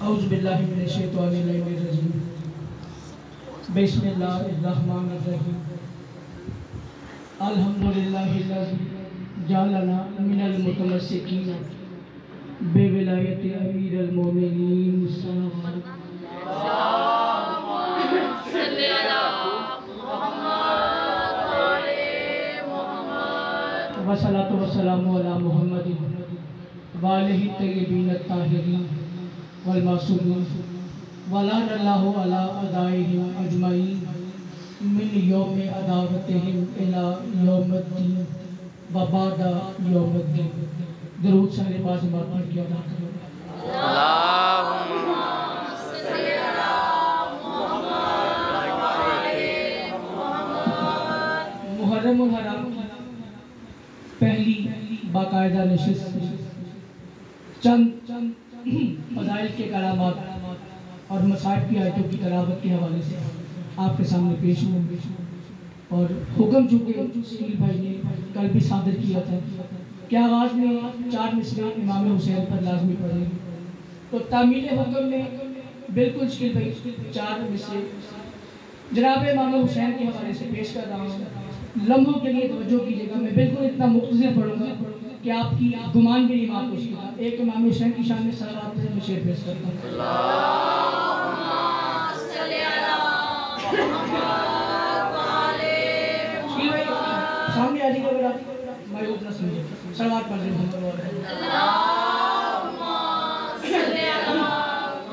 औज़ु बिल्लाहि मिनश शैतानिर रजीम। बिस्मिल्लाहिर्रहमानिर्रहीम। अल्हम्दुलिल्लाहिल्लज़ी जअलना मिनल मुतमस्सिकीन बिविलायति अमीरुल मोमिनीन वस्सलातु वस्सलामु अला मुहम्मदिन व आलिहि तय्यबीन अत्ताहिरीन वल मासूमीन वलल्लाहु अला अदाइहिम अजमईन मिन यौमि अदावतिहिम इला यौमिद्दीन व बअदा यौमिद्दीन। दरूद सारे पास बार पढ़ के अदा करो। अल्लाहुम्मा सल्ली अला मुहम्मद व आले मुहम्मद। मुहर्रमुल हराम की पहली बाकायदा नशिस्त चंद फज़ाइल के कलामात और मसाइब की आयतों की तिलावत के हवाले से आपके सामने पेश होंगे। और हुक्म चूँकि शकील भाई ने कल भी सादर किया था कि आगाज़ में 4 मिसरे इमाम हुसैन पर लाजमी पढ़ेंगे, तो तामील हुक्म में बिल्कुल शकील भाई 4 मिसरे जनाब इमाम हुसैन के हवाले से पेश कर रहा हूँ। लम्हों के लिए तवज्जो कीजिएगा, मैं बिल्कुल इतना मुख्तसर पढ़ूंगा कि आपकी गुमान भी नहीं माफ हो सकेगा। एक इमाम हुसैन की शान में सलावत में शेर पेश करता हूँ। अल्लाहुम्मा सल्ली अला मुहम्मद व आले मुहम्मद। सामने आ जाइए, अगर आप मायूब न समझे सलावत पढ़ रहे अल्लाहुम्मा सल्ली अला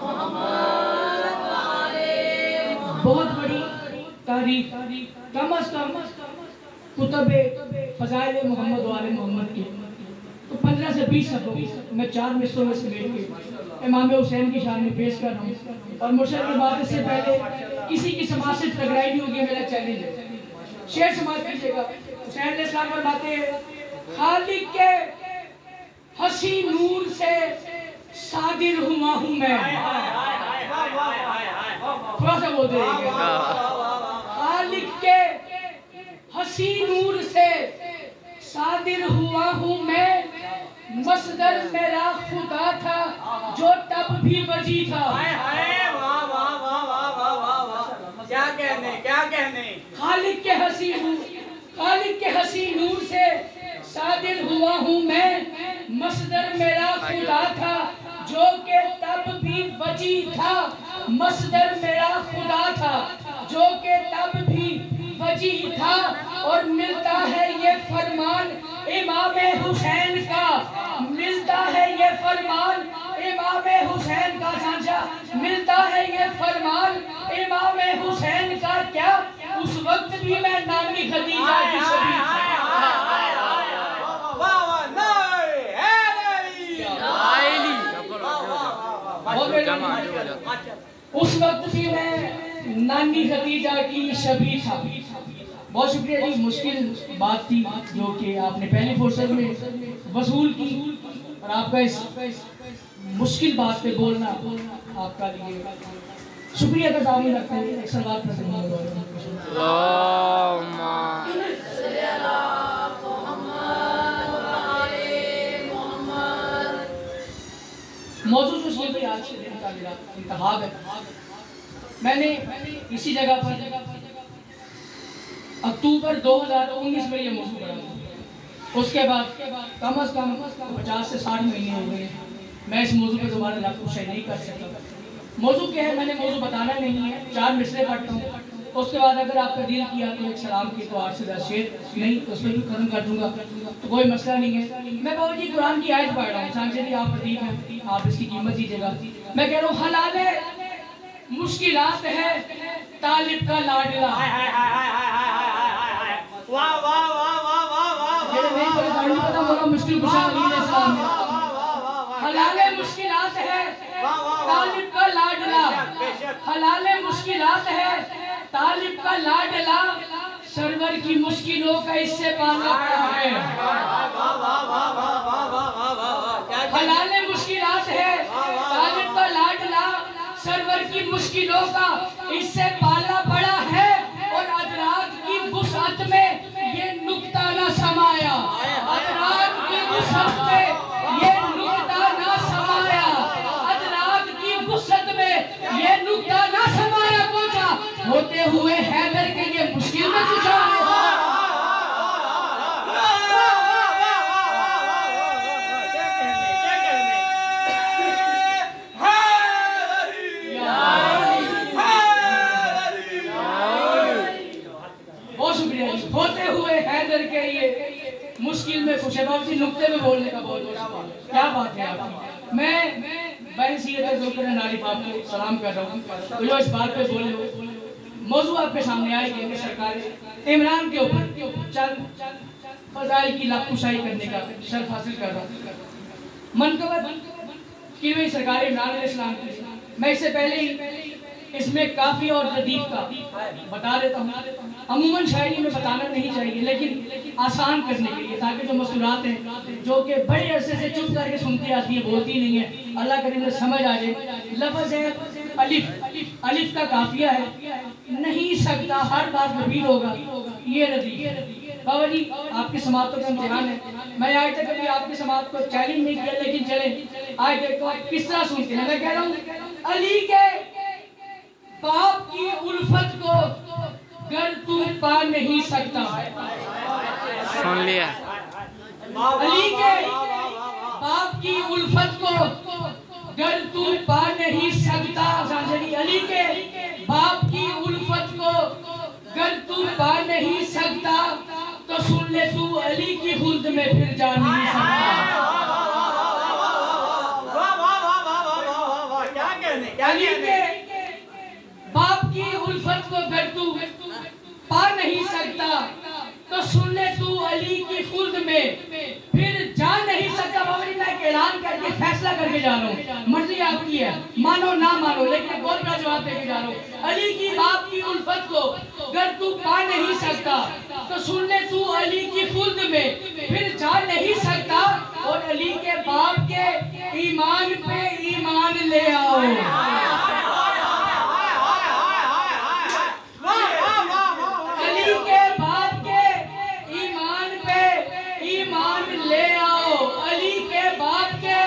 मुहम्मद व आले मुहम्मद। बहुत बड़ी तारीख कम अज कम कुतुबे फज़ाइल मोहम्मद वाले मोहम्मद के तो 15 से 20 सफ़ों मैं 4 मिसरों में समेट के इमाम हुसैन की शान में पेश कर रहा हूँ। और मुर्शद की बात से पहले किसी की समाज से टकराई नहीं होगी, मेरा चैलेंज है। शेर समाज कीजिएगा। हुसैन ने सलाम फरमाते हैं, खालिक के हसी नूर से सादिर हुआ हूँ मैं। थोड़ा सा बोल दे। खालिक के हसी नूर से सादिर हुआ हूँ मैं, मसदर मेरा खुदा था जो तब भी वजी था। क्या कहने खालिक के हसी नूर से सादिर हुआ हूँ मैं, मसदर मेरा खुदा था जो के तब भी वजी था। मसदर मेरा खुदा था जो के तब भी वजी था। और मिलता है ये फरमान इमाम हुसैन का, मिलता है ये फरमान इमाम हुसैन का। सांचा मिलता है ये फरमान इमाम हुसैन का। क्या उस वक्त भी मैं नानी खदीजा की छवि उस वक्त भी मैं नानी खदीजा की शबी था। बहुत शुक्रिया जी। मुश्किल बात थी जो कि आपने पहली फुर्सत में वसूल की, और आपका इस मुश्किल बात पे बोलना आपका लिए शुक्रिया का दामन रखते हैं। एक सलात पर मौजूद मुश्किल पे आज के दिन का मेरा इंतखाब है। मैंने इसी जगह पर अक्टूबर 2019 में ये मौजूद पढ़ा। उसके बाद कम अज़ कम 50 से 60 महीने हो गए मैं इस मौजू पे दोबारा आपको शेयर नहीं कर सकता। मौजू क्या है मैंने मौजू बताना नहीं है, 4 मिसरे पढ़ता हूँ। उसके बाद अगर आपका दिल किया तो एक सलाम की तो 8 से 10 शेर, नहीं तो उसमें भी खत्म कर दूंगा, तो कोई मसला नहीं है। मैं बाबू जी कुरान की आयत पढ़ रहा हूँ। सांचे जी आप अदीब हैं, आप इसकी कीमत दीजिएगा। मैं कह रहा हूँ हलाले मुश्किलात है तालिब का लाडला। वाह वाह वाह वाह वाह वाह। ये नहीं पता बोला मुश्किल कुशा अली ने इस्लाम में। हलाले मुश्किलात है तालिब का लाडला, हलाले मुश्किलात है तालिब का लाडला, सरवर की मुश्किलों का इससे पाला पड़ा है। हलाले मुश्किलात है तालिब का लाडला, सरवर की मुश्किलों का इससे पाला पड़ा है। और अदराक की वुसअत में ये नुक्ता न समाया, अदराक की वुसअत में ये नुक्ता न समाया, अदराक की वुसअत मुश्किल में कुछ है बाबू जी, नुक्ते में बोलने का बहुत क्या बात है आपकी। मैं बहन सीरत ज़ुल्फ़िकार नारिफ आपको सलाम कर रहा हूँ। तो जो इस बात पे बोले हो, मौजू आपके सामने आए कि सरकार इमरान के ऊपर चंद फजाइल की लाकुशाई करने का शर्फ हासिल कर रहा हूँ। मनकबत की हुई सरकार इमरान अलैहिस्सलाम की, मैं इससे पहले ही इसमें काफी और लतीफ का बता देता हूँ। अमूमन शायरी में बताना नहीं चाहिए, लेकिन आसान करने के लिए, ताकि जो मसूलात हैं जो कि बड़े अरसे से चुप करके सुनती आती है, बोलती नहीं है, अल्लाह करीम ने समझ आ जाए। लफ्ज़ है अलिफ, अलिफ का काफिया है, नहीं सकता हर बार रिपीट होगा, ये लतीफ। बाबा जी आपकी समातों का इम्तिहान है। मैं आज तक कभी आपकी समात को चैलेंज नहीं किया, लेकिन चले आज देखो किस तरह सुनते हैं। मैं कह रहा हूँ अली के बाप की उल्फत को गर तू पा नहीं सकता। सुन लिया। अली के बाप की उल्फत को गर तू पा नहीं सकता। अली के बाप की उल्फत को गर तू पा नहीं सकता, तो सुन ले तू अली की खुल्द में फिर जा नहीं सकता। अली के बाप की उल्फत को गर तू पा नहीं सकता, तो सुन ले तू अली की खुल्द में फिर जा नहीं सकता। बाबा जी मैं ऐलान करके फैसला करके जा रहा हूँ, मर्जी आपकी है, मानो ना मानो, लेकिन बहुत बड़ा जवाब देके जा रहा हूँ। अली की बाप की उल्फत को गर तू पा नहीं सकता, तो सुन ले तू अली की खुल्द में फिर जा नहीं सकता। और अली के बाप के ईमान पे ईमान ले आओ। अली के बाप के ईमान पे ईमान ले आओ। अली के बाप के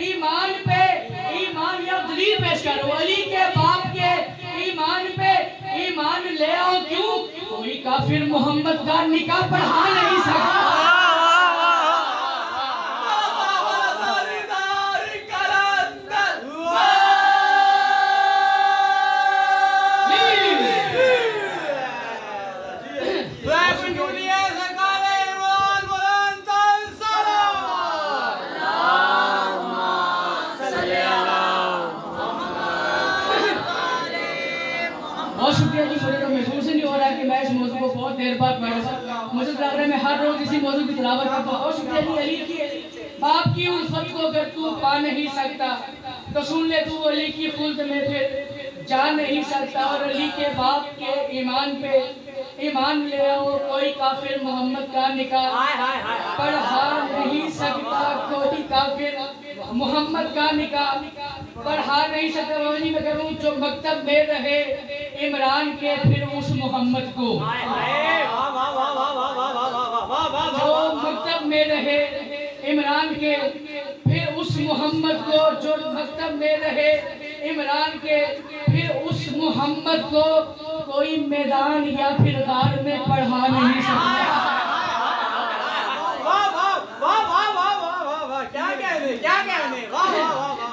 ईमान पे ईमान, या दलील पेश करो। अली के बाप के ईमान पे ईमान ले आओ। क्यों? कोई काफिर मोहम्मद का निकाह पढ़ा नहीं सकता। बहुत शुक्रिया जी, मुझे तो महसूस ही नहीं हो रहा है कि मैं इस मौजू को बहुत देर बाद पढ़ रहा। मुझे लग रहा है मैं हर रोज इसी मौजू की तिलावत करता हूँ। बहुत शुक्रिया जी। अली की बाप की उल्फत को अगर तू पा नहीं सकता, तो सुन ले तू अली की खुल्द में फिर जा नहीं सकता। और अली के बाप के ईमान पे ईमान ले आओ। कोई काफिर मोहम्मद का निकाह पढ़ा नहीं सकता। कोई काफिर मोहम्मद का निकाह पढ़ा नहीं सकता। बाबा जी मैं करूँ जो मकतब में रहे इमरान के फिर उस मोहम्मद को, जो मकतब में रहे इमरान के फिर उस मोहम्मद को, जो मकतब में रहे इमरान के फिर उस मोहम्मद को कोई मैदान या फिर गार में पढ़ा नहीं सकता।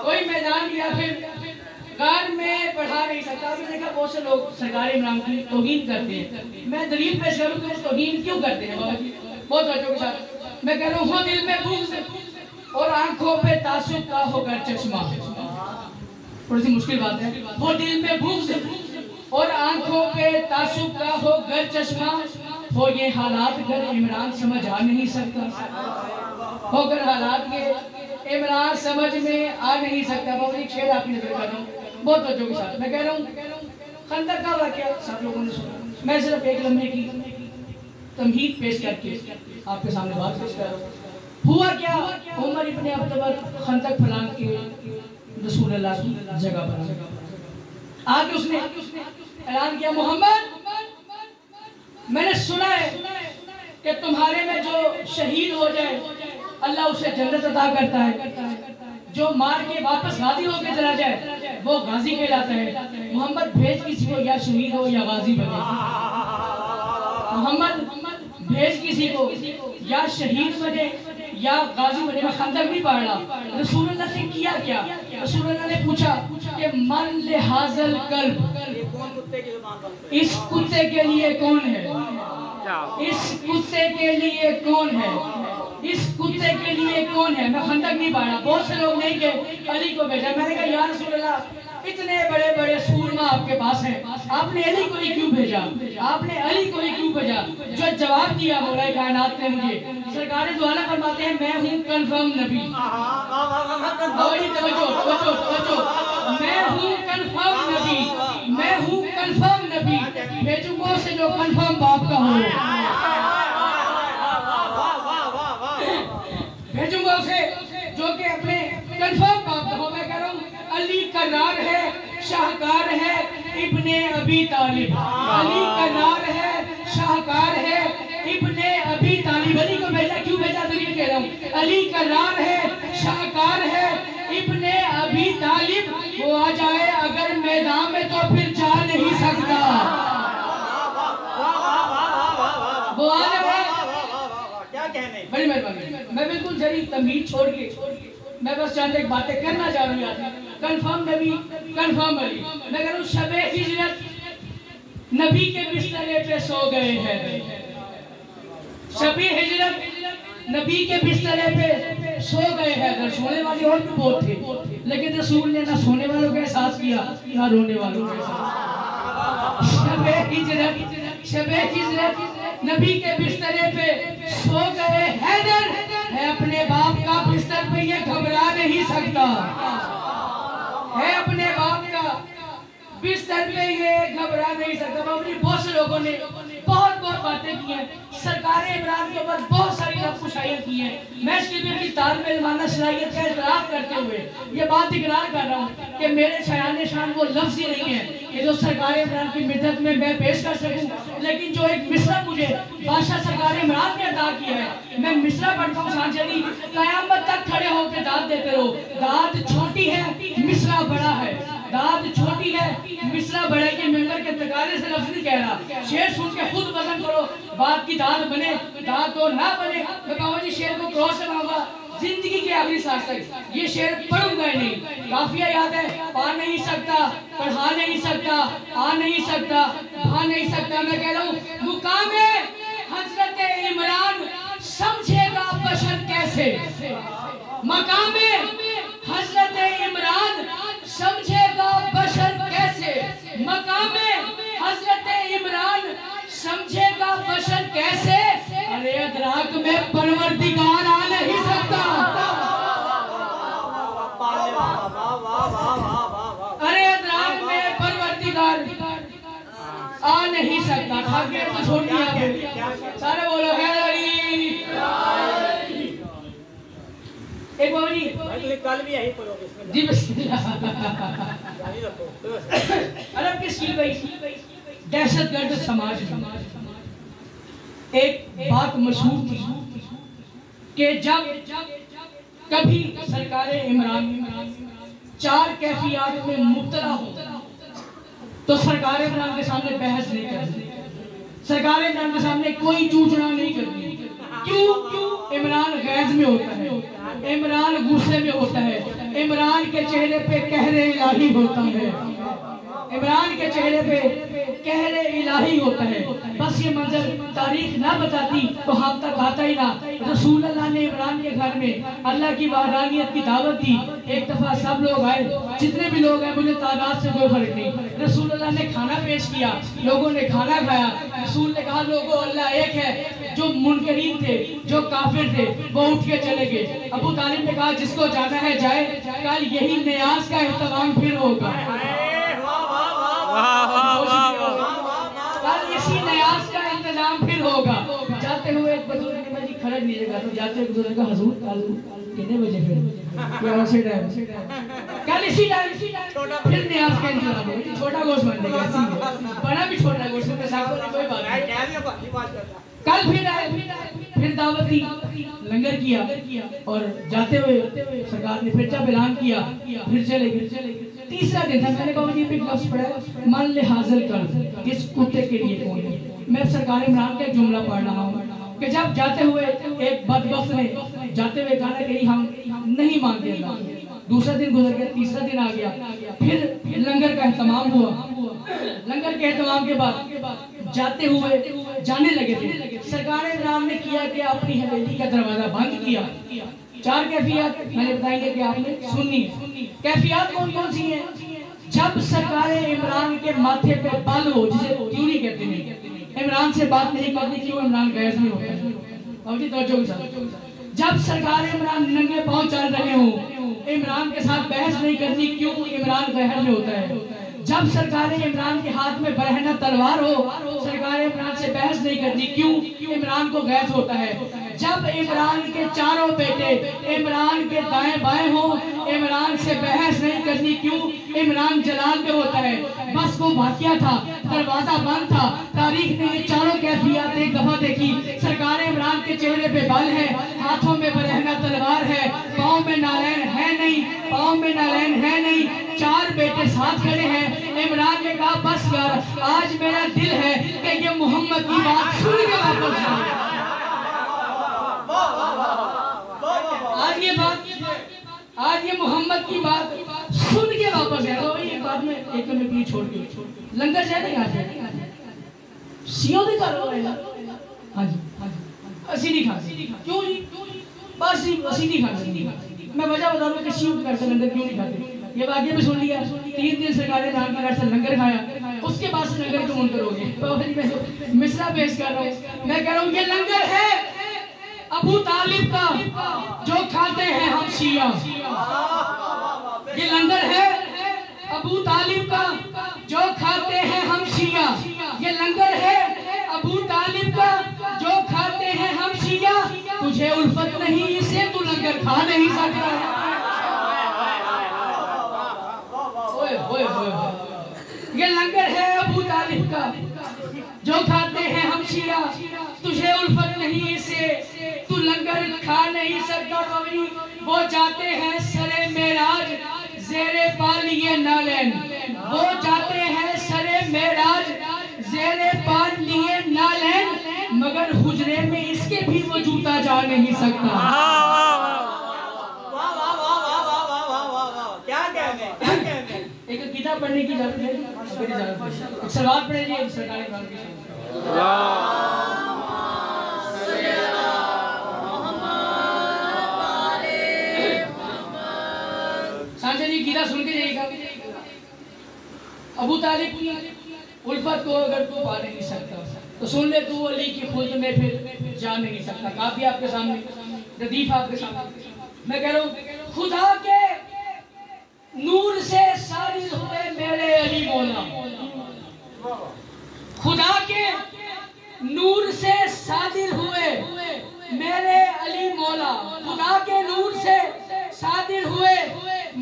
कोई मैदान या फिर गार में पढ़ा नहीं सकता। आपने देखा बहुत से लोग सरकार इमरान की तौहीन करते हैं। मैं दलील पेश करूं कि वो तौहीन क्यों करते हैं। बाबा जी बहुत बच्चों के साथ मैं कह रहा हूँ, हो दिल में बुग़्ज़ और आंखों पे तासुब का होकर चश्मा। थोड़ी सी मुश्किल बात है। वो दिल में बुग़्ज़ और आंखों पे तासुब का होकर चश्मा, हो ये हालात अगर इमरान समझ आ नहीं सकता, होकर हालात के इमरान समझ में आ नहीं सकता। बाबा जी शेर आपकी नजर कर रहा हूँ बहुत बच्चों के साथ। मैं कह रहा हूँ खंदक का वाक़या सब लोगों ने सुना। मैं सिर्फ एक लम्हे की तमहीद पेश करके आपके सामने बात पेश कर रहा हूँ। हुआ क्या, उमर इब्ने अब्दुल खंदक फलान के रसूलुल्लाह की जगह पर आके उसने ऐलान किया, मोहम्मद मैंने सुना है कि तुम्हारे में जो शहीद हो जाए अल्लाह उसे जन्नत अता करता है, जो मार के वापस गाजी होकर चला जाए वो गाजी कहलाता है। मोहम्मद भेज किसी को, या शहीद हो या गाजी बने। मोहम्मद भेज किसी को, या शहीद बने या गाजी बने। मैं खंदक नहीं पढ़ रहा। रसूलुल्लाह ने किया क्या? रसूलुल्लाह ने पूछा कि मन लिहाजल कल्ब, इस कुत्ते के लिए कौन है? इस कुत्ते के लिए कौन है? इस कुत्ते के लिए कौन है? मैं खंदक नहीं बांटा। बहुत से लोग नहीं गए, अली को भेजा। मैंने कहा या रसूल अल्लाह, इतने बड़े बड़े सूरमा आपके पास हैं, आपने अली को ही क्यों भेजा? आपने अली को ही क्यों भेजा? जो जवाब दिया मौला कायनात ने मुझे, सरकार दो आला फरमाते हैं मैं हूँ कंफर्म नबी। मैं हूँ कंफर्म नबी, मैं हूँ कंफर्म नबी, भेजूंगा से जो कंफर्म बाप का हो, भेजूंगा उसे जो कि अपने कंफर्म बाप का हो। मैं कह रहा हूँ अली करार है, शाहकार है, इब्ने अबी तालिब। अली करार है, शाहकार है, इब्ने अबी तालिब। अली को भेजा, क्यों भेजा? तो ये कह रहा हूँ अली करार है, शाहकार है, इब्ने अबी तालिब। वो आ जाए अगर मैदान में तो फिर जा नहीं सकता। वो आ जाए, क्या कहने। बड़ी मेहरबानी। मैं बिल्कुल जरी तमीज छोड़ के मैं बस चंद एक बातें करना चाह रही हूँ। कंफर्म नबी, कंफर्म अली। मैं कह रहा हूँ शबे हिजरत नबी के बिस्तरे पे सो गए हैं। शबे हिजरत नबी के बिस्तरे पे सो गए हैं। अगर सोने वाले और भी बहुत थे, लेकिन रसूल ने ना सोने वालों का एहसास किया ना रोने वालों का एहसास। शबे हिजरत, शबे हिजरत नबी के बिस्तरे पे सो गए हैदर है, अपने बाप का बिस्तर पे ये घबरा नहीं सकता है, अपने बाप का बिस्तर पे ये घबरा नहीं सकता। बाबूजी बहुत से लोगों ने बहुत बातें की हैं, सरकार इमरान के ऊपर बहुत सारी नफकुशाइयां की हैं। मैं इसके लिए तालब इल्माना सलाहियत का इतराफ करते हुए ये बात इकरार कर रहा हूँ कि मेरे शायान शान वो लफ्ज़ ही नहीं है कि जो सरकार इमरान की मिदत में मैं पेश कर सकूं, लेकिन जो एक मिसरा मुझे बादशाह सरकार इमरान ने अदा किया है, मैं मिसरा पढ़ता हूँ सांझली, कयामत तक खड़े होकर दाद देते रहो। दाद छोटी है, मिसरा बड़ा है। दाद छोटी है, मिसरा बड़े के मिंबर के तकाजे से लफ्ज़ नहीं कह रहा। शेर सुन के खुद वजन करो, बात की दाद बने, दाद तो ना बने। मैं बाबा जी शेर को क्रॉस कराऊंगा जिंदगी के आखिरी सांस तक, ये शेर पढ़ूंगा ही नहीं। काफिया याद है, पा नहीं सकता, पढ़ा नहीं सकता, आ नहीं सकता, भा नहीं सकता। मैं कह रहा हूँ मुकामे हजरत इमरान समझेगा बशर कैसे। मकामे हजरत इमरान समझेगा बशर कैसे। मकामे हजरत इमरान समझेगा बशर कैसे। अरे अदराक में परवरदिगार आ नहीं सकता। अरे अदराक में परवरदिगार आ नहीं सकता। ठाकुर तो छोड़ दिया, सारे बोलो हैदरी। एक बाबा जी कल भी यही पढ़ोगे जी बिस्मिल्लाह। अरब के शील भाई दहशतगर्द समाज एक बात मशहूर थी कि जब कभी सरकार इमरान चार कैफियत में मुब्तला हो तो सरकार इमरान के सामने बहस नहीं करती, सरकार इमरान के सामने कोई चूचना नहीं करती। क्यों? इमरान गैज में होता है, इमरान गुस्से में होता है, इमरान के चेहरे पे कहरे इलाही होता है, इमरान के चेहरे पे कहरे इलाही होता है। बस ये मंजर तारीख ना बताती तो हम तक आता ही ना। रसूल अल्लाह ने इमरान के घर में अल्लाह की वाहदानियत की दावत दी। एक दफा सब लोग आए, जितने भी लोग हैं, मुझे तादाद से कोई फर्क नहीं। रसूल अल्लाह ने खाना पेश किया, लोगों ने खाना खाया। रसूल ने कहा लोगों अल्लाह एक है। जो मुनकरीन थे, जो काफिर थे, वो उठ के चले गए। अबू तालिब ने कहा जिसको जाना है जाए, कल यही न्याज का एहतमाम फिर होगा। कल इसी न्याज का इंतजाम फिर होगा। जाते हुए एक बुजुर्ग ने भाई खरज लीजिएगा, तो जाते हुए बुजुर्ग का हुजूर कल कितने बजे फिर उसी टाइम कल इसी टाइम फिर न्याज का इंतजाम होगा। छोटा गोश्त बन जाएगा, बड़ा भी छोटा गोश्त में कोई बात नहीं। कल फिर आए, फिर दावत दी, लंगर किया और जाते हुए सरकार ने फिर जब ऐलान किया फिर चले गए। तीसरा दिन था, मैंने कहा जी एक लफ्ज़ पढ़ा, मन ले हाजिर कर इस कुत्ते के लिए कौन है। मैं सरकार इमरान का एक जुमला पढ़ रहा हूँ कि जब जाते हुए एक बदबख्त ने जाते हुए कहा कि हम नहीं मानते अल्लाह। दूसरा दिन गुजर गया, तीसरा दिन आ गया, फिर लंगर का एहतमाम हुआ। लंगर के एहतमाम के बाद जाते हुए जाने लगे थे। सरकार इमरान ने किया कि अपनी हवेली का दरवाजा बंद किया। 4 कैफियत मैंने बताएंगे कि आपने सुननी है। कैफियत कौन कौन सी हैं? जब सरकार इमरान के माथे पे बाल हो, जिसे त्यूरी कहते हैं, इमरान से बात नहीं करनी, क्यों? इमरान गैस नहीं होता है। जब सरकार इमरान नंगे पांव चल रहे हो, इमरान के साथ बहस नहीं करनी, क्यों? इमरान गहर में होता है। जब सरकार इमरान के हाथ में बरहना तलवार हो, सरकार इमरान से बहस नहीं करनी, क्यों? इमरान को गैस होता है। जब इमरान के चारों बेटे इमरान के दाएं बाएं हो, इमरान से बहस नहीं करनी, क्यों? इमरान जलाल में होता है। बस वो वाकया था, दरवाजा बंद था, तारीख ने ये चारों कैफियत एक दफा देखी। सरकार इमरान के चेहरे पे बाल है, हाथों में बरहना तलवार है, पाँव में नालैन है नहीं, पाँव में नालैन है नहीं, 4 बेटे साथ खड़े हैं। इमरान ने कहा बस यार, आज मेरा दिल है कि ये मोहम्मद की बात सुन के वापस जाए। आज ये मोहम्मद की बात सुन के वापस है। तो ये बात में एक मिनट के लिए छोड़ के लंगर जाए नहीं आज सीओ भी कर रहे हैं। हाँ जी असी नहीं खाते, क्यों जी? बस असी नहीं खाते। मैं वजह बता दूं कि सीओ के घर से लंगर क्यों नहीं खाते। ये वाक्य भी सुन लिया। 3 दिन सरकार इमरान के घर से लंगर खाया, उसके बाद से लंगर क्यों करोगे? तो मिसरा पेश कर रहा हूँ। मैं कह रहा हूँ ये लंगर है अबू तालिब का, जो खाते हैं हम शिया। ये लंगर है अबू तालिब का, जो खाते हैं हम शिया। ये लंगर है अबू तालिब का, जो खाते हैं हम शिया। तुझे उल्फत नहीं इससे तू लंगर खा नहीं सकता। ये लंगर है अबू तालिब का, जो खाते हैं हम शिया। तुझे उल्फत नहीं इससे तू लंगर खा नहीं सकता। कवि वो जाते हैं सरे मेराज, ज़ेरे पालिए नालैन। वो जाते हैं सरे मेराज, ज़ेरे पालिए नालैन, मगर हुजरे में इसके भी वो जूता जा नहीं सकता। एक किताब पढ़ने की जरूरत है, एक सलावत पढ़े जी सरकार इमरान की। सांझे जी गीता सुन के जाइएगा। अबू तालिब की उल्फत को अगर तू पा नहीं सकता तो सुन ले, तू अली की खुल्द में फिर जा नहीं सकता। काफी आपके सामने, रदीफ आपके सामने। मैं कह रहा हूँ खुदा के नूर से साजिद हुए मेरे अली मौला। खुदा के नूर से साजिद हुए मेरे अली मौला। खुदा के नूर से साजिद हुए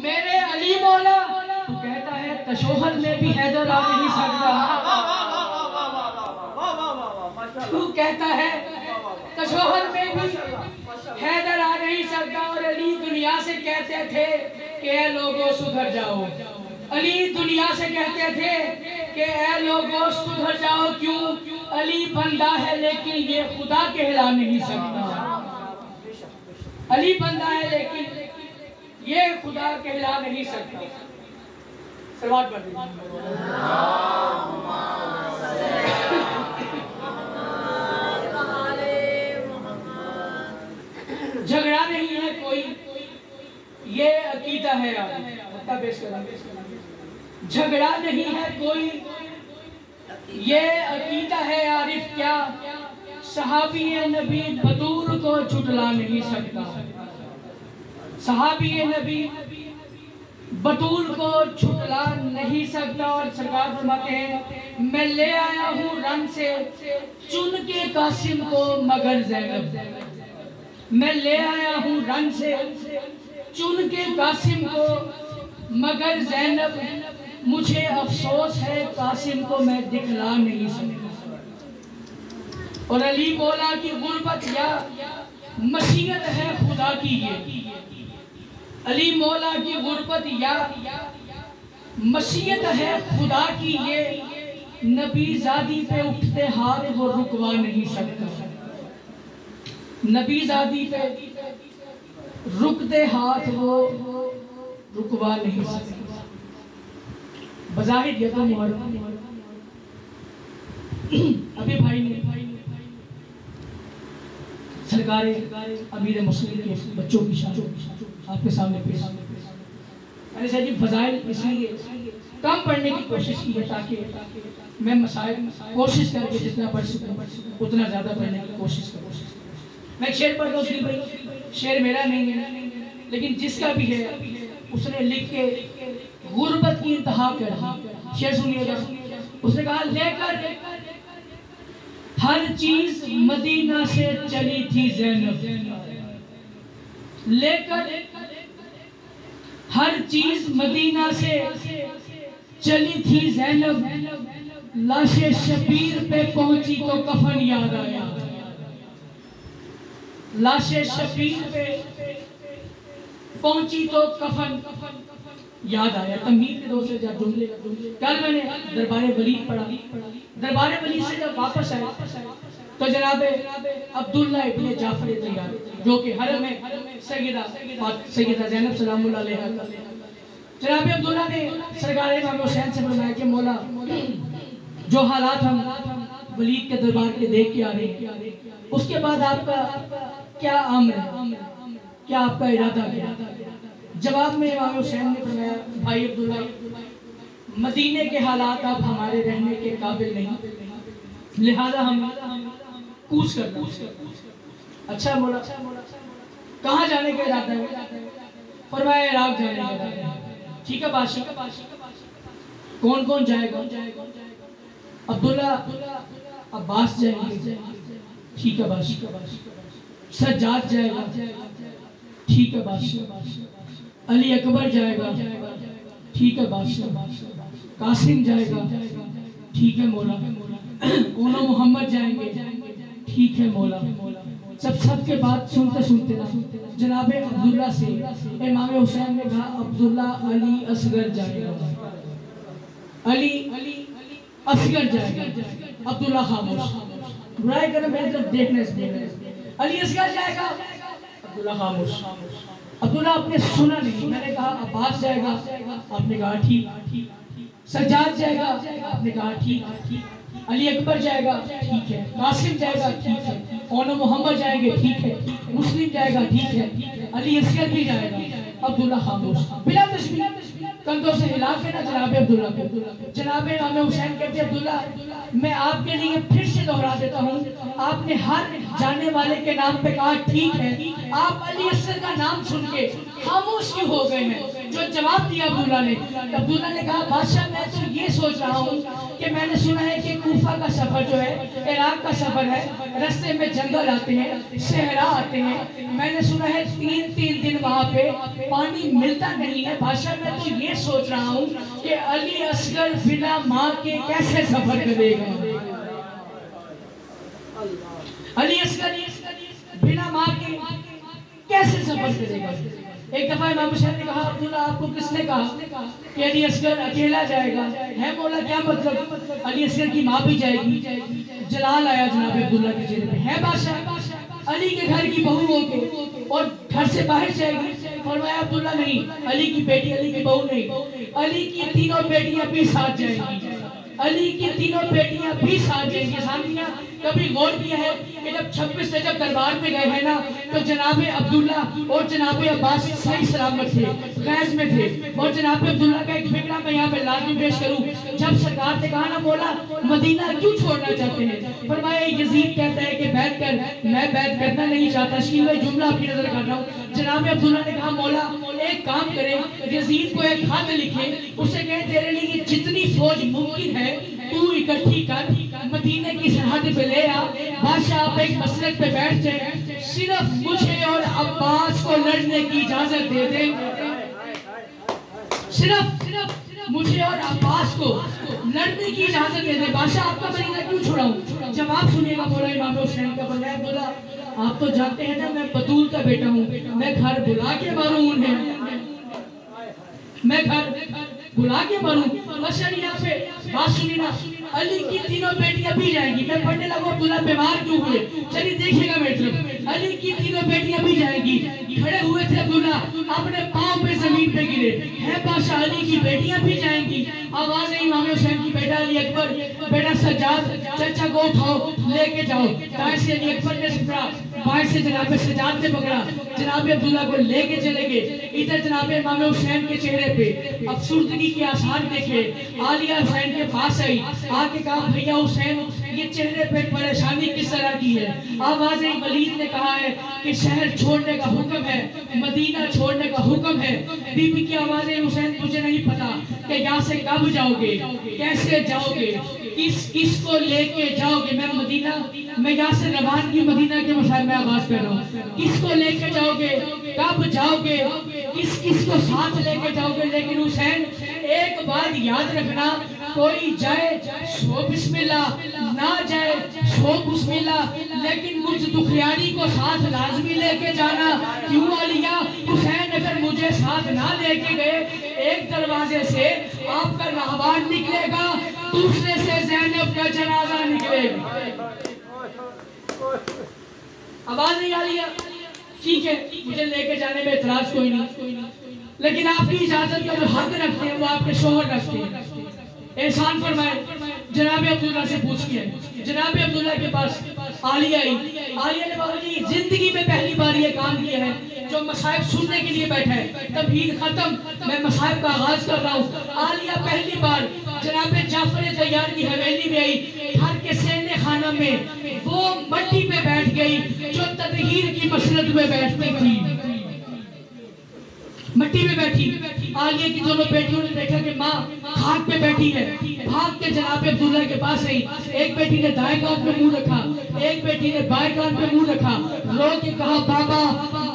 मेरे अली मौला। तू कहता है तशोहर में भी हैदर आ नहीं सकता। तू कहता है तशोहर में भी हैदर आ नहीं सकता। और अली दुनिया से कहते थे कि ऐ लोगों सुधर जाओ। अली दुनिया से कहते थे कि ऐ लोगों सुधर जाओ। क्यों? अली बंदा है लेकिन ये खुदा कहला नहीं सकता। अली बंदा है लेकिन ये खुदा कहला नहीं सकता। सलवात पढ़ झगड़ा नहीं है कोई, ये अकीदा है। झगड़ा नहीं है कोई, ये अकीदा है आरिफ क्या। सहाबी नबी बतूल को झुटला नहीं सकता। सहाबी नबी बतूल को झुटला नहीं सकता। और सरकार फरमाते हैं मैं ले आया हूँ रन से चुन के कासिम को मगर ज़ैनब। मैं ले आया हूँ रन से चुन के कासिम को मगर ज़ैनब। मुझे अफसोस है कासिम को मैं दिखला नहीं सकता। और अली मौला की गुर्बत या मसीहत है खुदा की। ये अली मौला की गुर्बत या मसीहत है खुदा की। ये नबी ज़ादी पे उठते हाथ वो रुकवा नहीं सकता। नबी ज़ादी पे रुकते हाथ वो रुकवा नहीं सकता। बज़ाहिर ये तो मुहर्रम अभी भाई ने सरकार अमीर मुस्लिम के बच्चों की शादी आपके सामने पेश। मैंने सर जी फजाइल इसलिए कम पढ़ने की कोशिश की है ताकि मैं मसाइल कोशिश करके जितना पढ़ सकूं उतना ज़्यादा पढ़ने की कोशिश करूँ। मैं एक शेर पढ़ रहा हूँ भाई, शेर मेरा नहीं है लेकिन जिसका भी है उसने लिख के गुर्बत की इंतहा कर दी। शेर सुनिएगा। उसने कहा लेकर हर चीज मदीना से चली थी ज़ैनब, लेकर हर चीज मदीना से चली थी ज़ैनब, लाशे शबीर पे पहुंची तो कफन याद आया। लाशे शबीर पे पहुंची तो कफन याद आया। तमहीद के दो से जब जुमले कल मैंने दरबारे वलीद पढ़ा, दरबारे वलीद से जब वापस आए तो जनाब अब्दुल्ला इब्ने जाफर तैयार जो कि हरम में सैयदा ज़ैनब सलामुल्लाह अलैहा, जनाब अब्दुल्ला ने सरकार इमाम हुसैन से फरमाया कि मौला जो हालात हम वलीद के दरबार के देख के आ रहे हैं उसके बाद आपका क्या अम्र है, क्या आपका इरादा क्या? जवाब में इमाम हुसैन ने फरमाया भाई अब्दुल्ला मदीने के हालात अब हमारे रहने के काबिल नहीं, लिहाजा हम कूच करना। अच्छा मौला कहाँ जाने का इरादा है? फरमाया इराक जाने का इरादा है। ठीक है बादशाह, कौन कौन जाएगा? अब्दुल्ला अब्बास जाएंगे। ठीक है बादशाह। सज्जाद जाएगा। ठीक है बादशाह। अली अकबर जाएगा। ठीक है बादशाह। कासिम जाएगा। ठीक है मौला। ओनो मोहम्मद जाएंगे। ठीक है मौला। सबके बात सुनते सुनते ना जनाब अब्दुल्ला से इमाम हुसैन ने कहा अब्दुल्ला अली असगर जाएगा, अली असगर जाएगा। अब्दुल्ला खामोश, बुराई कर मेरी तरफ देखने से अली असगर जाएगा। अब्दुल्ला खामोश। अब्दुल्ला आपने सुना नहीं, मैंने कहा अब्बास जाएगा, आपने कहा ठीक। सज्जाद जाएगा, आपने कहा ठीक। अली अकबर जाएगा, ठीक है। कासिम जाएगा, ठीक है। ओनो मोहम्मद जाएंगे, ठीक है। मुस्लिम जाएगा, ठीक है। अली असगर भी जाएगा। अब्दुल्ला खामोश, बिला तशबीह कंधों से हिला के ना जनाब अब्दुल्ला को, जनाब इमाम हुसैन कहते हैं अब्दुल्ला मैं आपके लिए फिर से दोहरा देता हूँ, आपने हर जाने वाले के नाम पे कहा ठीक है, आप अली असगर का नाम सुन के खामोश क्यों हो गए हैं? जो जवाब दिया अब्दुल्ला ने कहा बादशाह मैं तो ये सोच रहा हूँ कि मैंने सुना है कि कूफा का सफर जो है इराक का सफर है, रास्ते में जंगल आते हैं, सहरा आते हैं, मैंने सुना है 3 दिन वहाँ पे पानी मिलता नहीं है। बादशाह मैं तो ये सोच रहा हूँ कि अली असगर बिना माँ के कैसे सफर करेगा? अली असगर बिना माँ के कैसे सफर करेगा? एक दफा इमाम हुसैन ने कहा अब्दुल्ला आपको किसने कहा कि अली असगर अकेला जाएगा? है मौला क्या मतलब? अली असगर की माँ भी जाएगी। जलाल आया जनाब अब्दुल्ला के चेहरे पे। है बादशाह अली के घर की बहू होके और घर से बाहर जाएगी? फरमाया अब्दुल्ला नहीं, अली की बेटी, अली की बहू नहीं, अली की तीनों बेटियां भी साथ जाएंगी। अली की तीनों बेटियां भी साथ जाएंगी। सामिया कभी गौर किया है कि जब 26 रजब दरबार में गए हैं ना तो जनाब अब्दुल्ला और जनाब अब्बास सही सलामत थे, गैस में थे। और जनाब अब्दुल्ला का एक फिक्रा मैं यहाँ पे लाजमी पेश करूँ। जब सरकार ने कहा ना मौला मदीना क्यों छोड़ना चाहते हैं? फरमाया यजीद कहता है कि बैठ कर, मैं बैठ करना नहीं चाहता। शील जुमला आपकी नजर कर रहा हूँ। जनाब अब्दुल्ला ने कहा मौला एक काम करें, यजीद को एक खत लिखे, उसे कहे तेरे लिए जितनी फौज मुमकिन है तू इकट्ठी कर, मदीने की सरहद पे ले आ। बादशाह आप एक मसलक पे बैठ जाए, सिर्फ मुझे और अब्बास को लड़ने की इजाजत दे दे। सिर्फ मुझे और अब्बास को लड़ने की इजाजत दे दे। बादशाह आपका मदीना क्यों छुड़ाऊं? जवाब सुनिएगा मौला इमाम हुसैन का। फरमाया बोला आप तो जानते हैं ना मैं बतूल का बेटा हूँ, मैं घर बुला के मारूं उन्हें, मैं घर बुला के मारूं। बस यहाँ पे बात सुनी ना, अली की तीनों बेटियां भी जाएंगी। मैं पढ़ने लगा अब्दुल्ला बीमार क्यों हुए? चलिए देखिएगा मेरी तरफ। अली की तीनों बेटियां भी जाएंगी। खड़े हुए थे अब्दुल्ला, अपने पांव पे जमीन पे गिरे। है बादशाह अली की बेटियां भी जाएंगी। आवाज आई इमाम हुसैन की, बेटा अली अकबर, बेटा सज्जाद, चाचा को उठाओ लेके जाओ। ताए से अली अकबर ने बाएं से जनाब सजाद ने पकड़ा, जनाब अब्दुल्ला को लेके चले गए। इधर जनाब इमाम हुसैन के चेहरे पे अफसुर्दगी के आसार देखे। आलिया हुसैन के पास आई, आके कहा भैया हुसैन ये चेहरे पे परेशानी किस तरह की है? आवाज़ वलीद ने कहा है कि शहर छोड़ने का हुक्म है, मदीना छोड़ने का हुक्म है। बीबी की आवाज़ हुसैन तुझे नहीं पता कि यहाँ से कब जाओगे, कैसे जाओगे, किसको लेके जाओगे? मैं यहाँ से रवानगी मदीना के मसाइल में आवाज कर रहा हूँ। किसको लेके जाओगे, कब जाओगे, किस को साथ लेके जाओगे? लेकिन हुसैन एक बात याद रखना, कोई जाए सो बिस्मिल्लाह, ना जाए सो बिस्मिल्लाह, लेकिन मुझ दुखियारी को साथ लाजमी लेके जाना। क्यों आलिया? हुसैन अगर मुझे साथ ना लेके गए, एक दरवाजे से आपका रहबान निकलेगा, दूसरे से ज़ैनब का जनाजा निकलेगा। आवाज नहीं आ रही है? ठीक है, मुझे लेके जाने में इतराज कोई नहीं, लेकिन आपकी इजाजत का जो हक रखते हैं वो आपके शोहर रखते हैं। एहसान फरमाए। जनाब अब्दुल्ला से पूछ किया, जनाब अब्दुल्ला के पास आलिया आई। आलिया ने कहा जी जिंदगी में पहली बार ये काम किया है जो मसाइब सुनने के लिए बैठा है। तबहीर खत्म, मैं मसाइब का आगाज कर रहा हूँ। आलिया पहली बार जनाब जाफर तैयार की हवेली में आई, घर के सहने खाना में वो मट्टी पे बैठ गई जो तदहीर की मसरत में बैठती थी, मट्टी में बैठी। आलिया की दोनों बेटियों ने देखा कि माँ खाक पे बैठी है, भाग के जनाब अब्दुल्ला के पास आई। एक बेटी ने दाएं कान पे मुंह रखा, एक बेटी ने बाएं कान पे मुंह रखा, रो के कहा बाबा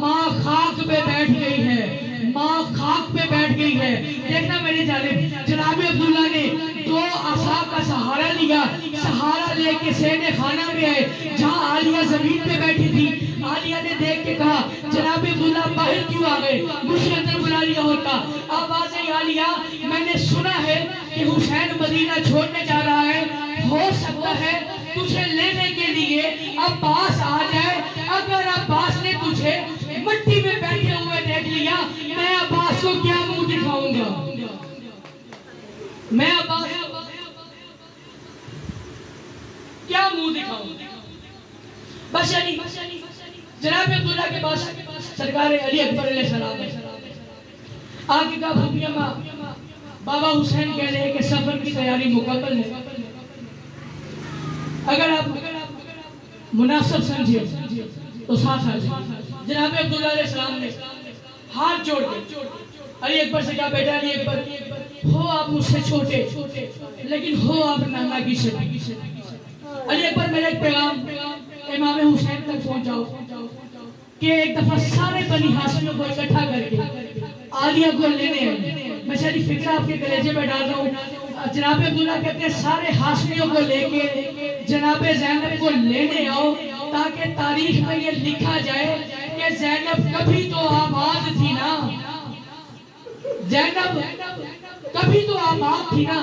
माँ खाक पे बैठ गई है, माँ खाक पे बैठ गई है। देखना मेरे जानिब जनाब अब्दुल्ला ने दो आसा का सहारा लिया, सहारा लेके सहने खाना में आए जहाँ आलिया जमीन पे बैठी थी। आलिया ने देख के कहा जनाब अब्दुल्ला बाहर क्यों आ गए, मुझे अंदर बुला लिया होता। आवाज आई आलिया मैंने सुना है कि हुसैन मदीना छोड़ने जा रहा है, हो सकता है तुझे लेने के लिए अब्बास आ जाए। अगर अब्बास ने तुझे मिट्टी में बैठे हुए देख लिया, मैं अब्बास को क्या मुंह दिखाऊंगा? मैं अब्बास क्या मुंह दिखाऊंगा? बस जनाब अब्दुल्ला के पास सरकार अली अकबर अलैहिस्सलाम आगे का भूमिया बाबा हुसैन कह रहे हैं कि सफर की तैयारी मुकम्मल है। अगर आप मुनासिब समझे तो साथ आ जाए। जनाब अब्दुल्ला अलैहिस्सलाम ने हाथ जोड़ के अली अकबर से कहा बेटा अली अकबर हो आप मुझसे छोटे, लेकिन हो आप नाना की शक्ति। अली अकबर मेरा एक पैगाम इमाम हुसैन तक पहुंचाओ कि एक दफा सारे बनी हाशिमियों को इकट्ठा करके आलिया को लेने आए। मैं सारी फिक्र आपके कलेजे में डाल रहा हूँ। जनाब अब्दुल्ला कहते हैं सारे हाशिमियों को लेके जनाब ज़ैनब को लेने आओ ताकि तारीख में ये लिखा जाए कि ज़ैनब कभी तो आबाद थी ना, ज़ैनब कभी तो आबाद थी ना,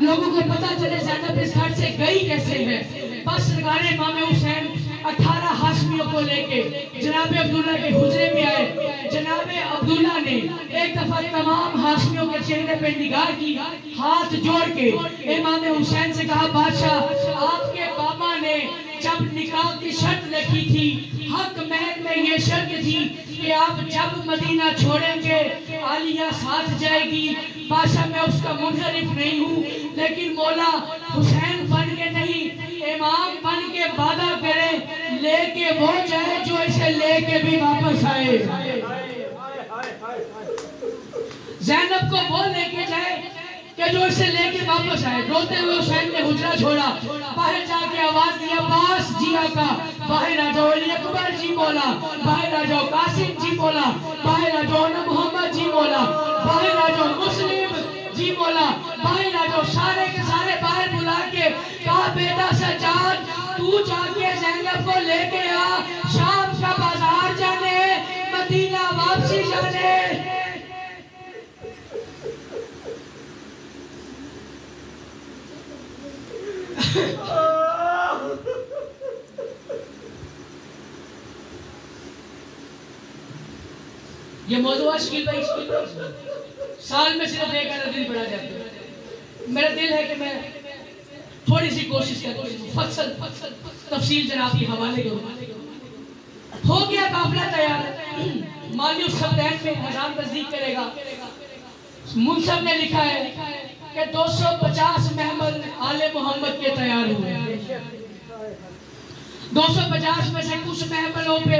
लोगों को पता चले ज़ैनब इस घर से गई कैसे है। बस सरकार इमाम हुसैन 18 हाशमियों को लेके जनाब अब्दुल्ला के हुजरे में आए। जनाब अब्दुल्ला ने एक दफा तमाम हाशमियों के चेहरे पे निगाह की, हाथ जोड़ के इमाम हुसैन से कहा बादशाह आपके बाबा ने जब निकाह की शर्त रखी थी, हक महल में ये शर्त थी कि आप जब मदीना छोड़ेंगे आलिया साथ जाएगी। बादशाह मैं उसका मुनहरिफ नहीं हूँ, लेकिन मौला हुसैन बन के नहीं इमाम बन के वादा करे लेके वो जाए जो इसे लेके भी वापस आए। ज़ैनब को वो लेके जाए कि जो इसे लेके वापस आए। रोते हुए हुसैन ने हुजरा छोड़ा, बाहर जाके आवाज दिया अब्बास जी आका, बाहर आ जाओ। अली अकबर जी बोला, बाहर आ जाओ। कासिम जी बोला, बाहर आ जाओ। मोहम्मद जी बोला, बाहर आ जाओ। मुस्लिम जी बोला, बाहर आ जाओ। सारे के सारे बाहर बुला के कहा बेटा सज्जाद तू जाके ज़ैनब को लेके आ, शाम का बाजार जाने, मदीना वापसी जाने। ये मौजूद शकील भाई साल में सिर्फ एक आधा दिन पढ़ा जाता है। मेरा दिल है कि मैं थोड़ी सी कोशिश करूं, फसल तफसील जनाब के हवाले करूं। हो गया काफिला तैयार। माली सब्दैन में अजान तस्दीक करेगा। मुंसब ने लिखा है कि 250 महमल आले मोहम्मद के तैयार हुए। 250 में से कुछ महमलों पे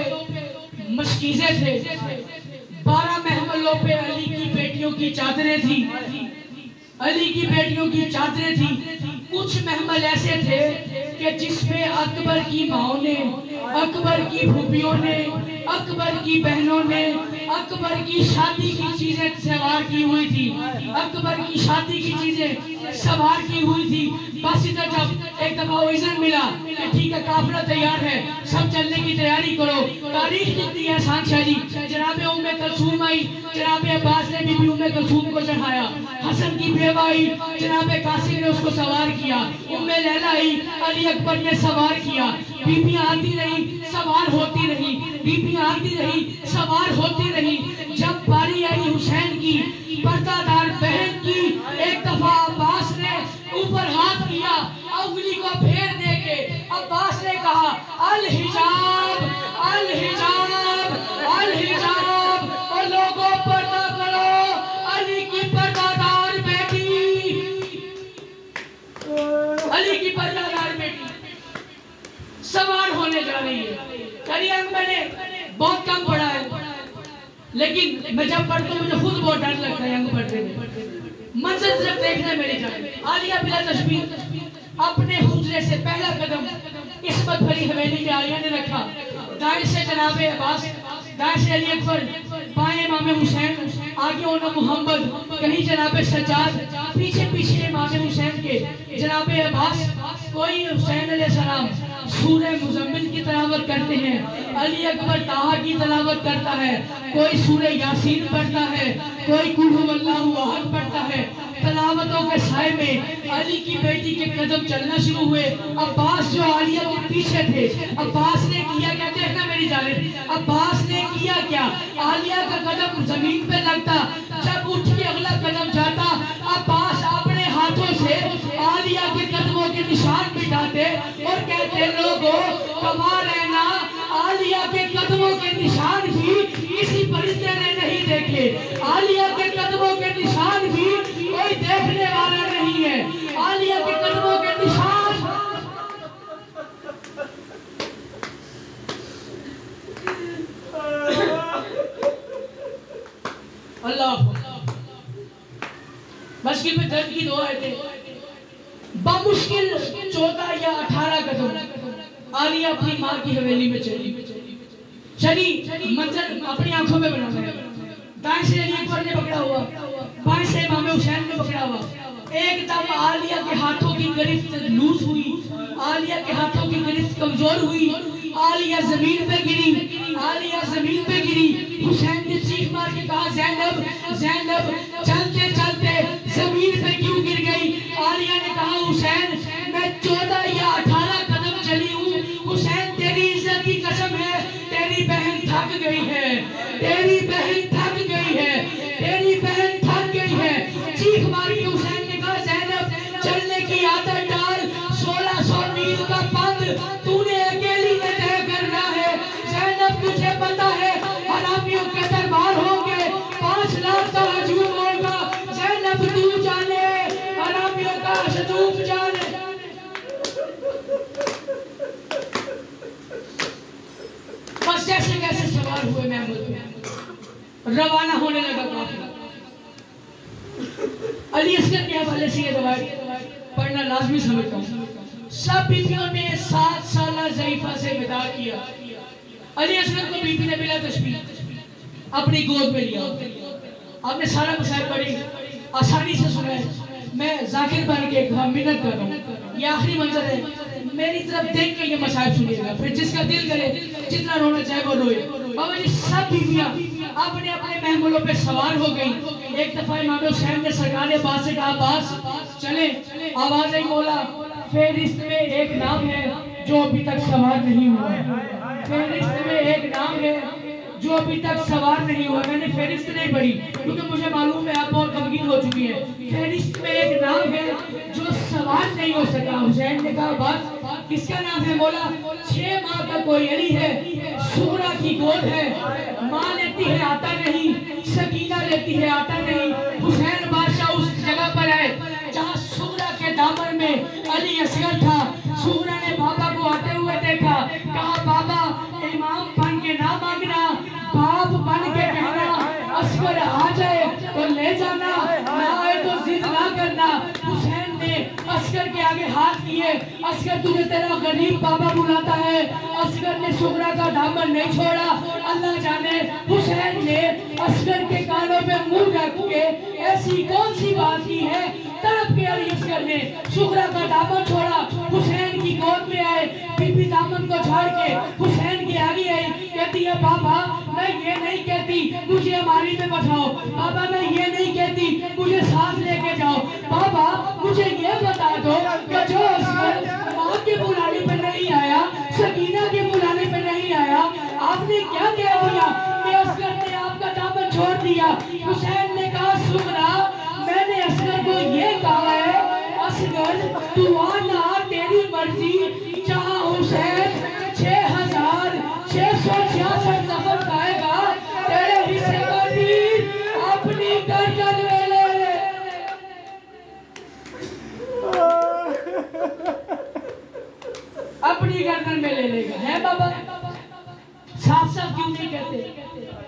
मशकीज़े थे, 12 महमलों पे अली की बेटियों की चादरें थी, अली की बेटियों की चादरें थी। कुछ महमल ऐसे थे कि जिसमें अकबर की माओ ने, अकबर की फूफियों ने, अकबर की बहनों ने अकबर की शादी की चीजें सवार की हुई थी, अकबर की शादी की चीजें सवार की हुई थी। बस इधर जब एक दफा इज़्ज़त मिला कि ठीक है काफिला तैयार है, सब चलने की तैयारी करो। तारीख लिखती है शाह जी, जनाबे उम्मे कलसूम आई, जनाबे अब्बास ने बीबी उम्मे कलसूम को चढ़ाया, हसन की बेवा आई, जनाबे कासिम ने उसको सवार किया, उम्मे लैला आई, अली अकबर ने सवार किया। बीबियां आती रही, सवार होती रही, बीबियां आती रही, सवार होती रही। जब बारी आई हुसैन की, पर्दादार बहन की, एक दफा अब्बास ने ऊपर हाथ किया, उंगली को फेर दे के अब्बास ने कहा अल हिजाब, अल हिजाब, अल हिजाब, और लोगों पर्दा करो, अली की पर्दादार बेटी, अली की पर्दादार बेटी सवार होने जा रही है। करिए मैंने बहुत कम पढ़ा है, लेकिन मैं जब पढ़ता हूँ मुझे खुद बहुत डर लगता है अंग पढ़ते में। मंजर जब देखना मेरी जान, आलिया बिला तशबीह अपने हुजरे से पहला कदम इस्मत भरी हवेली में आलिया ने रखा। दाएं से जनाबे अब्बास, दाएं से अली अकबर, बाएं इमाम हुसैन, आगे उन्हें मोहम्मद, कहीं जनाबे सज्जाद, पीछे पीछे इमाम हुसैन के जनाबे अब्बास। कोई हुसैन अलैहिस्सलाम सूरह मुज़म्मिल की तिलावत करते हैं, अली अकबर ताहा की तिलावत करता है, कोई सूरह यासीन पढ़ता है, कोई कुल हुवल्लाहु अहद पढ़ता है। तिलावतों के साए में अली की बेटी के कदम चलना शुरू हुए। अब्बास जो आलिया के पीछे थे, अब्बास ने किया क्या, देखना मेरी जानिब, अब्बास ने किया क्या, आलिया का कदम जमीन पे लगता, जब उठ के अगला कदम जाता, अब्बास अपने हाथों से आलिया के कदमों के निशान मिटाते और कहते लोगों कमा रहना, आलिया के कदमों के निशान भी किसी परिंदे ने नहीं देखे, आलिया के कदमों के निशान भी कोई देखने वाला नहीं है, आलिया के कदमों के निशान। अल्लाह मुश्किल में दर्द की दुआ है, बामुश्किल 14 या 18 कदम आलिया अपनी माँ की हवेली में चली। मंजर अपनी आंखों में बना है। दाएं से अली अकबर ने पकड़ा हुआ, बाएं से इमाम हुसैन ने पकड़ा हुआ। एकदम आलिया के हाथों की गिरफ्त लूज हुई, आलिया के हाथों की गिरफ्त कमजोर हुई, आलिया जमीन पे गिरी, आलिया जमीन पे गिरी। हुसैन ने चीख मार के कहा ज़ैनब, ज़ैनब, चलते चलते जमीन पे क्यों गिर गई? आलिया ने कहा हुसैन मैं 14 या 18 कदम चली हूँ, हुसैन तेरी इज्जत की कसम है, तेरी बहन थक गई है, तेरी बहन थक गई है, तेरी बहन थक गई है। चीख मार के हुसैन ने कहा ज़ैनब चलने की आदत डाल, 1600 मील का पंध तूने अकेली ने तय करना है। ज़ैनब तुझे पता है हरामियों के दरबार होंगे, 5 लाख का हजूम होगा, ज़ैनब तू जाने हरामियों का हजूम जाने। बस जैसे कैसे सवार हुए महमूद, रवाना होने लगा काफिला। अली अस्कर के हवाले से ये रवायत पढ़ना लाजमी समझता हूँ। सब बीबियों ने 7 साल ज़ईफा से विदा किया। अली अस्कर को बीबी ने बिला तशबीह अपनी गोद में लिया। आपने सारा मसाइल बड़ी आसानी से सुना है। मैं जाकिर बन के मिन्नत कर रहा हूँ, ये आखिरी मंजर है, मेरी तरफ देख के ये मसाइल सुनिएगा, फिर जिसका दिल करे जितना रोना चाहे वो रोए। बाबा जी सब बीबियां अपने अपने महमूलों पे सवार हो गई। एक दफा इमाम हुसैन ने सरकार अब्बास से कहा अब्बास चले, आवाज आई बोला फेरिस्त में एक नाम है जो अभी तक सवार नहीं हुआ है, फेरिस्त में एक नाम है जो अभी तक सवार नहीं हुआ। मैंने फेरिस्त नहीं पढ़ी क्योंकि मुझे मालूम है आप बहुत गमगीन हो चुकी है। फेरिस्त में एक नाम है जो सवार नहीं हो सका। हुसैन ने कहा बस किसका नाम है मौला? 6 माह का कोई अली है, सुगरा की गोद है, माँ लेती है आता नहीं, सकीना लेती है आता नहीं। हुसैन बादशाह उस जगह पर है जहाँ सुगरा के दामन में अली असगर था। सुगरा ने बाबा को आते हुए देखा, कहा बाबा इमाम बन के ना मांगना, बाप बन के कहना, असगर आ जाए तो ले जाना, ना आए तो जिद ना करना। हुसैन ने असगर के आगे हाथ किए, असगर तुझे तेरा गरीब बाबा बुलाता है। असगर ने सुगरा का दामन नहीं छोड़ा। अल्लाह जाने हुसैन ने असगर के कानों पे मुंह रख के ऐसी कौन सी बात की है, तड़प के अली असगर ने सुगरा का दामन छोड़ा, हुसैन की गोद में आए। बीबी दामन को झाड़ के हुसैन के आगे आई, कहती है बाबा मैं ये नहीं कहती मुझे हमारी में बैठाओ, बाबा मैं ये नहीं कहती मुझे साथ लेके जाओ, बाबा मुझे ये बता दो कि जो असगर माँ के बुलाने पे नहीं आया, सकीना के बुलाने पे नहीं आया, आपने क्या कह दिया कि असगर ने आपका दामन छोड़ दिया? हुसैन ने कहा सुगरा मैंने असगर को ये कहा है, असगर तू आना तेरी मर्जी, जहाँ हुसैन 6666 नफर खाएगा, तेरे हिस्से का तीर अपनी गर्दन में ले ले। अपनी गर्दन में ले लेगा है बाबा। साफ साफ क्यों नहीं कहते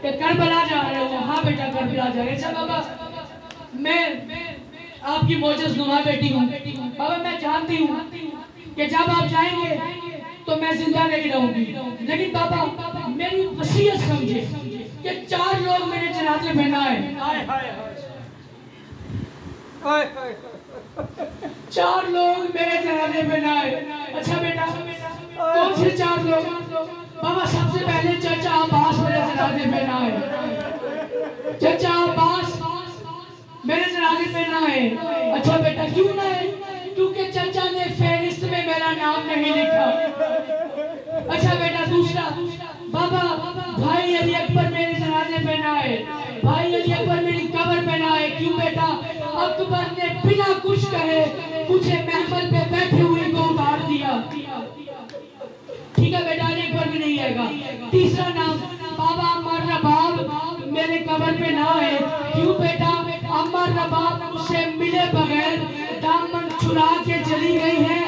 कि करबला जा रहे हो? हाँ बेटा करबला जा रहे। अच्छा बाबा मैं आपकी मोजज़ नुमा बेटी हूँ बाबा, मैं जानती हूँ कि जब आप जाएंगे तो मैं जिंदा नहीं रहूंगी, लेकिन बाबा मेरी वसीयत समझे कि 4 लोग मेरे जनाजे में ना आए। 4 लोग मेरे जनाजे में ना आए। अच्छा बेटा कौन से 4 लोग? बाबा सबसे पहले चाचा अब्बास मेरे जनाजे में ना आए। चाचा अब्बास मेरे जनाजे में ना आए। अच्छा बेटा क्यों ना आए? क्योंकि चाचा ने फहरिस्त में मेरा नाम नहीं लिखा। अच्छा बेटा दूसरा, बाबा भाई अली अकबर मेरे जनाजे पे ना आए, भाई अली अकबर मेरी कब्र पे ना आए। क्यों बेटा? अकबर ने बिना कुछ कहे मुझे महफल पे बैठे हुए को उतार दिया। ठीक है बेटा अली अकबर भी नहीं आएगा। तीसरा नाम, बाबा अमर रबाब मेरे कब्र पे ना आए। क्यों बेटा? अमर रबाब मुझसे मिले बगैर दामन चुरा के चली गई है,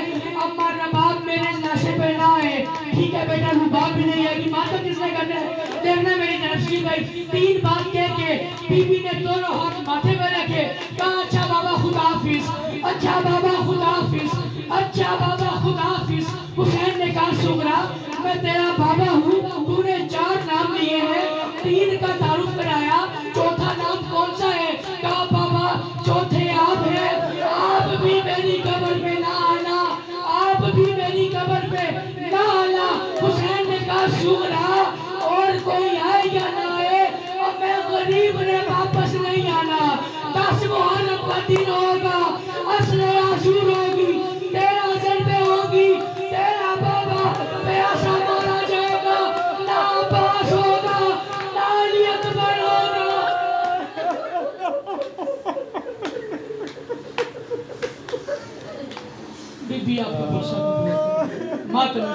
अमर रबाब मेरे नशे पे ना आए। ठीक है बेटा रुबाब भी नहीं आएगी। माता किसने करना है? देखना मेरी तरफ से भाई। 3 बात कह के बीबी ने दोनों हाथ माथे पे रखे, कहा अच्छा बाबा खुदा हाफिज, अच्छा बाबा खुदा हाफिज, अच्छा बाबा खुदा हाफिज। हुसैन ने कहा सुगरा मैं तेरा बाबा हूँ, तूने 4 नाम लिए हैं, 3 का तारुफ कराया, चौथा नाम कौन सा है? कहा बाबा चौथे आप है, आप भी मेरी कब्र पे ना आना, आप भी मेरी कब्र पे ना आना। हुसैन ने कहा सुगरा और कोई आए या ना आए, और मैं गरीब ने वापस नहीं आना। 10 मुहर्रम का दिन होगा, असले आशूर होगी, 13 जन्में होगी, तेरा बाबा प्यासा मारा जाएगा, ना अब्बास होगा ना अली अकबर होगा। बीबी आपको मातम